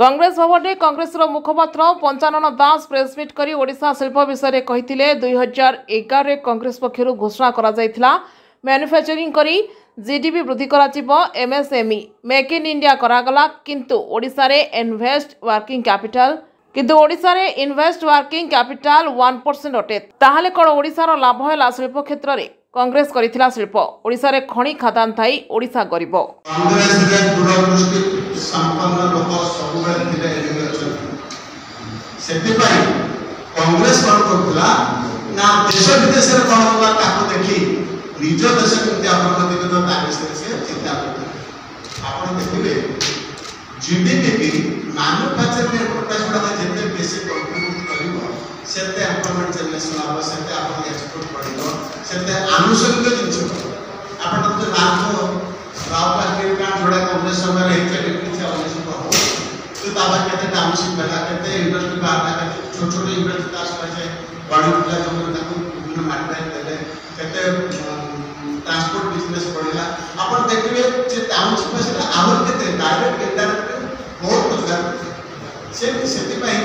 कांग्रेस भवन में कांग्रेस मुखपात्र पंचानन दास प्रेसमिट कर ओडिशा शिल्प विषय कहते 2011 रे कांग्रेस पक्षर घोषणा करा जायथिला मैन्युफैक्चरिंग करी जीडीपी वृद्धि कराजिबो एमएसएमई मेक इन इंडिया करागला किंतु ओडिशा रे इन्वेस्ट वर्किंग कैपिटल 1% अटे ताहाले कोन ओडिशा रो लाभ हैला शिल्प क्षेत्र रे कांग्रेस करिथिला शिल्प ओडिशा रे खणी खादान थाई ओडिशा गरीब कांग्रेस रे दूरदृष्टि संपन्न लोक सबुबे थिले एलिगे अछन सेति पई कांग्रेस कोन करथला ना देश विदेश रे कोन होला ताको देखि निज देश केमति अग्रगति करबा ता विषय से चिंता करथला आपण देखिबे जीडीपी की मैन्युफैक्चरिंग प्रोडक्शन में जेते बेसी कंट्रीब्यूट करिवो सेते एम्प्लॉयमेंट जनरेशन आबो सेते आपण एक्सपोर्ट बढ़िबो सेते आनुषंगिक जिंस आपण तो नाम राव पार्टी का जोड़ा कांग्रेस समय रही थे लेकिन से ऑनलाइन को तो ताबा कहते टाउनशिप बना करते इंडस्ट्री बाहर ना करते छोटे छोटे इंडस्ट्री का से बड़ी उठला जो ताको विभिन्न मात्रा देले कहते ट्रांसपोर्ट बिजनेस बढ़िला आपण देखिबे जे टाउनशिप से आवर केते डायरेक्ट इनडायरेक्ट बहुत रोजगार से पई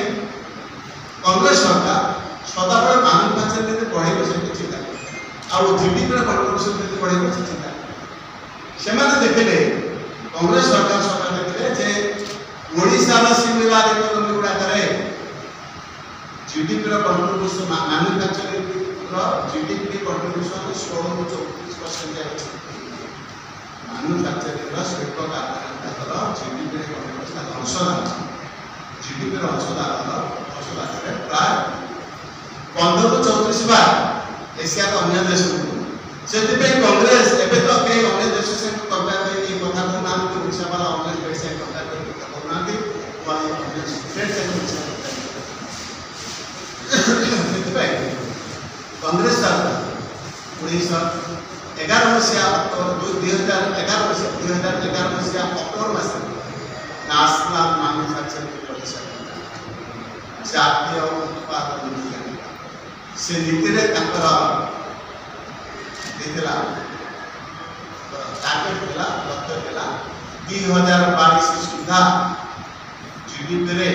कांग्रेस सरकार सदाबळे मैन्युफैक्चरिंग रे बढ़ाइबो से चिंता आ जीडीपी रे कंट्रीब्यूशन रे बढ़ाइबो से चिंता सेमाने देखले कांग्रेस सरकार देखले जे ओडिशा रा सिमिलर इकोनॉमी गुडा करे जीडीपी रा कंट्रीब्यूशन मैन्युफैक्चरिंग रा जीडीपी कंट्रीब्यूशन 16 ରୁ 34% अछि मैन्युफैक्चरिंग रा शिल्प कारखाना जीडीपी रे कंट्रीब्यूशन अंशदान जीडीपी रा अंशदान रे प्राय 15 ରୁ 34 बार एशिया का अन्य देश सेते कांग्रेस एबे तो कई अन्य देश से कंपेयर करके कथा को नाम तो ओडिशा वाला ऑनलाइन पैसे कंपेयर करके कथा करनांती वाला स्टेट से सेते कांग्रेस सरकार ओडिशा 11 मसिया अक्टोबर 2011 मसिया अक्टोबर मास नेशनल मैन्युफैक्चरिंग पॉलिसी जातीय उत्पादन से नीति रे ताकर दिला टारगेट दिला लक्ष्य दिला 2022 सुधा जीडीपी रे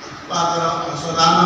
उत्पादन अंशदान